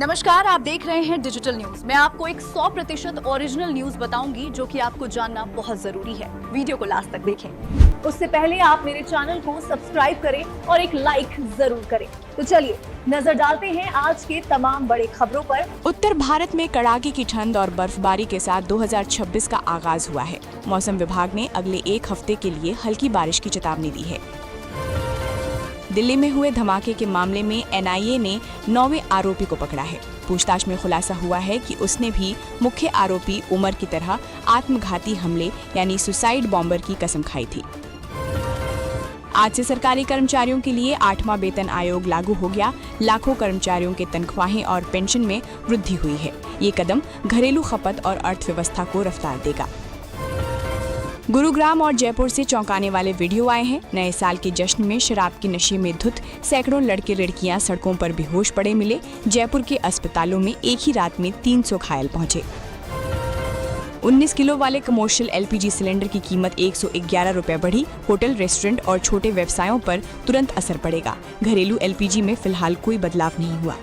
नमस्कार, आप देख रहे हैं डिजिटल न्यूज। मैं आपको एक 100% ओरिजिनल न्यूज बताऊंगी जो कि आपको जानना बहुत जरूरी है। वीडियो को लास्ट तक देखें। उससे पहले आप मेरे चैनल को सब्सक्राइब करें और एक लाइक जरूर करें। तो चलिए नजर डालते हैं आज के तमाम बड़े खबरों पर। उत्तर भारत में कड़ाके की ठंड और बर्फबारी के साथ 2026 का आगाज हुआ है। मौसम विभाग ने अगले एक हफ्ते के लिए हल्की बारिश की चेतावनी दी है। दिल्ली में हुए धमाके के मामले में एनआईए ने 9वें आरोपी को पकड़ा है। पूछताछ में खुलासा हुआ है कि उसने भी मुख्य आरोपी उमर की तरह आत्मघाती हमले यानी सुसाइड बॉम्बर की कसम खाई थी। आज से सरकारी कर्मचारियों के लिए 8वां वेतन आयोग लागू हो गया। लाखों कर्मचारियों के तनख्वाहें और पेंशन में वृद्धि हुई है। ये कदम घरेलू खपत और अर्थव्यवस्था को रफ्तार देगा। गुरुग्राम और जयपुर से चौंकाने वाले वीडियो आए हैं। नए साल के जश्न में शराब के नशे में धुत सैकड़ों लड़के लड़कियां सड़कों पर बेहोश पड़े मिले। जयपुर के अस्पतालों में एक ही रात में 300 घायल पहुंचे। 19 किलो वाले कमर्शियल एलपीजी सिलेंडर की कीमत 111 रुपए बढ़ी। होटल, रेस्टोरेंट और छोटे व्यवसायों पर तुरंत असर पड़ेगा। घरेलू एलपीजी में फिलहाल कोई बदलाव नहीं हुआ।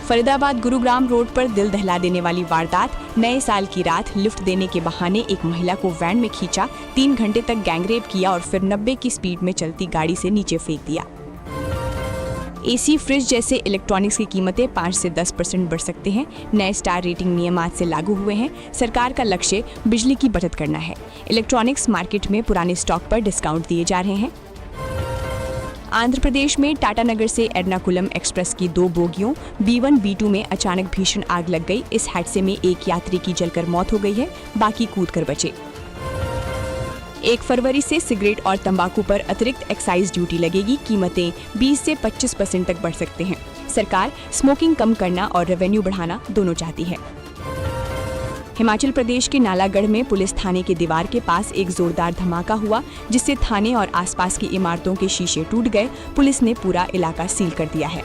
फरीदाबाद गुरुग्राम रोड पर दिल दहला देने वाली वारदात। नए साल की रात लिफ्ट देने के बहाने एक महिला को वैन में खींचा, 3 घंटे तक गैंगरेप किया और फिर 90 की स्पीड में चलती गाड़ी से नीचे फेंक दिया। एसी, फ्रिज जैसे इलेक्ट्रॉनिक्स की कीमतें 5 से 10% बढ़ सकते हैं। नए स्टार रेटिंग नियम आज से लागू हुए हैं। सरकार का लक्ष्य बिजली की बचत करना है। इलेक्ट्रॉनिक्स मार्केट में पुराने स्टॉक पर डिस्काउंट दिए जा रहे हैं। आंध्र प्रदेश में टाटानगर से एर्नाकुलम एक्सप्रेस की 2 बोगियों B1 B2 में अचानक भीषण आग लग गई। इस हादसे में एक यात्री की जलकर मौत हो गई है, बाकी कूदकर बचे। 1 फरवरी से सिगरेट और तंबाकू पर अतिरिक्त एक्साइज ड्यूटी लगेगी। कीमतें 20 से 25% तक बढ़ सकते हैं। सरकार स्मोकिंग कम करना और रेवेन्यू बढ़ाना दोनों चाहती है। हिमाचल प्रदेश के नालागढ़ में पुलिस थाने की दीवार के पास एक जोरदार धमाका हुआ, जिससे थाने और आसपास की इमारतों के शीशे टूट गए। पुलिस ने पूरा इलाका सील कर दिया है।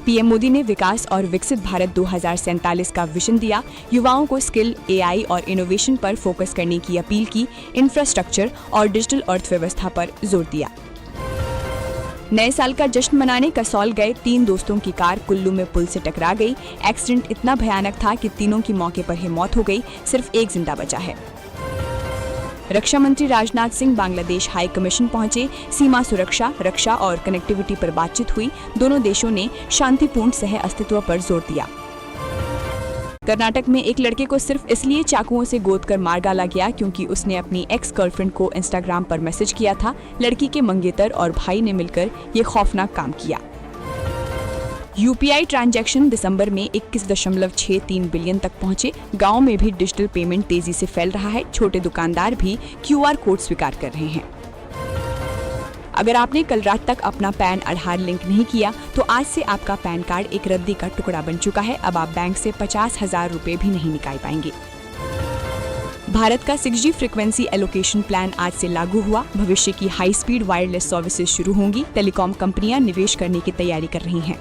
पीएम मोदी ने विकास और विकसित भारत 2047 का विजन दिया। युवाओं को स्किल, एआई और इनोवेशन पर फोकस करने की अपील की। इंफ्रास्ट्रक्चर और डिजिटल अर्थव्यवस्था पर जोर दिया। नए साल का जश्न मनाने कसौल गए 3 दोस्तों की कार कुल्लू में पुल से टकरा गई। एक्सीडेंट इतना भयानक था कि तीनों की मौके पर ही मौत हो गई। सिर्फ एक जिंदा बचा है। रक्षा मंत्री राजनाथ सिंह बांग्लादेश हाई कमीशन पहुंचे। सीमा सुरक्षा, रक्षा और कनेक्टिविटी पर बातचीत हुई। दोनों देशों ने शांतिपूर्ण सह अस्तित्व पर जोर दिया। कर्नाटक में एक लड़के को सिर्फ इसलिए चाकुओं से गोदकर मार डाला गया क्योंकि उसने अपनी एक्स गर्लफ्रेंड को इंस्टाग्राम पर मैसेज किया था। लड़की के मंगेतर और भाई ने मिलकर ये खौफनाक काम किया। यूपीआई ट्रांजैक्शन दिसंबर में 21.63 बिलियन तक पहुंचे। गांव में भी डिजिटल पेमेंट तेजी से फैल रहा है। छोटे दुकानदार भी क्यूआर कोड स्वीकार कर रहे हैं। अगर आपने कल रात तक अपना पैन आधार लिंक नहीं किया तो आज से आपका पैन कार्ड एक रद्दी का टुकड़ा बन चुका है। अब आप बैंक से 50,000 रुपए भी नहीं निकाल पाएंगे। भारत का 6G फ्रीक्वेंसी एलोकेशन प्लान आज से लागू हुआ। भविष्य की हाई स्पीड वायरलेस सर्विसेज शुरू होंगी। टेलीकॉम कंपनियां निवेश करने की तैयारी कर रही हैं।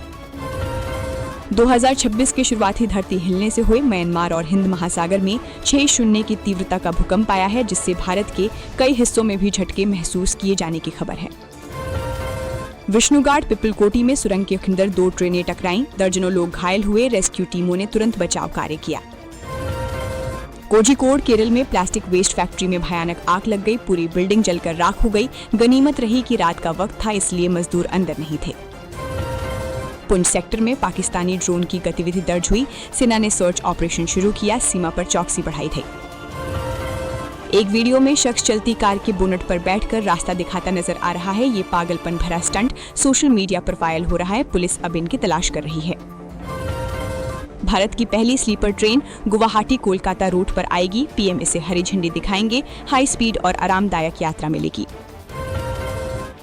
2026 के शुरुआती धरती हिलने से हुए म्यांमार और हिंद महासागर में 6.0 की तीव्रता का भूकंप आया है, जिससे भारत के कई हिस्सों में भी झटके महसूस किए जाने की खबर है। विष्णुघाट पिपलकोटी में सुरंग के अंदर 2 ट्रेनें टकराईं। दर्जनों लोग घायल हुए। रेस्क्यू टीमों ने तुरंत बचाव कार्य किया। कोझिकोड, केरल में प्लास्टिक वेस्ट फैक्ट्री में भयानक आग लग गई। पूरी बिल्डिंग जलकर राख हो गई। गनीमत रही कि रात का वक्त था, इसलिए मजदूर अंदर नहीं थे। पुंछ सेक्टर में पाकिस्तानी ड्रोन की गतिविधि दर्ज हुई। सेना ने सर्च ऑपरेशन शुरू किया। सीमा पर चौकसी बढ़ाई थी। एक वीडियो में शख्स चलती कार के बोनट पर बैठकर रास्ता दिखाता नजर आ रहा है। ये पागलपन भरा स्टंट सोशल मीडिया पर वायरल हो रहा है। पुलिस अब इनकी तलाश कर रही है। भारत की पहली sleeper train Guwahati Kolkata route पर आएगी। पीएम इसे हरी झंडी दिखाएंगे। हाई स्पीड और आरामदायक यात्रा मिलेगी।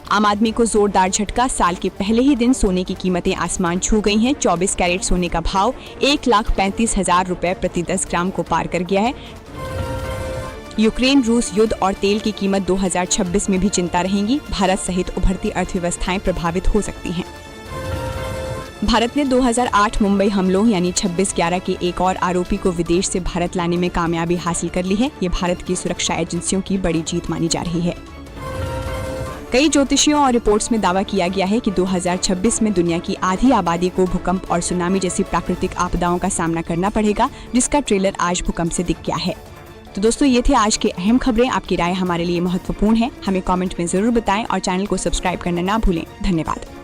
आम आदमी को जोरदार झटका। साल के पहले ही दिन सोने की कीमतें आसमान छू गई हैं। 24 कैरेट सोने का भाव 1,35,000 रुपए प्रति 10 ग्राम को पार कर गया है। यूक्रेन रूस युद्ध और तेल की कीमत 2026 में भी चिंता रहेगी। भारत सहित उभरती अर्थव्यवस्थाएं प्रभावित हो सकती हैं। भारत ने 2008 मुंबई हमलों यानी 26/11 के एक और आरोपी को विदेश से भारत लाने में कामयाबी हासिल कर ली है। ये भारत की सुरक्षा एजेंसियों की बड़ी जीत मानी जा रही है। कई ज्योतिषियों और रिपोर्ट्स में दावा किया गया है कि 2026 में दुनिया की आधी आबादी को भूकंप और सुनामी जैसी प्राकृतिक आपदाओं का सामना करना पड़ेगा, जिसका ट्रेलर आज भूकंप से दिख गया है। तो दोस्तों, ये थे आज के अहम खबरें। आपकी राय हमारे लिए महत्वपूर्ण है, हमें कमेंट में जरूर बताएं और चैनल को सब्सक्राइब करना ना भूलें। धन्यवाद।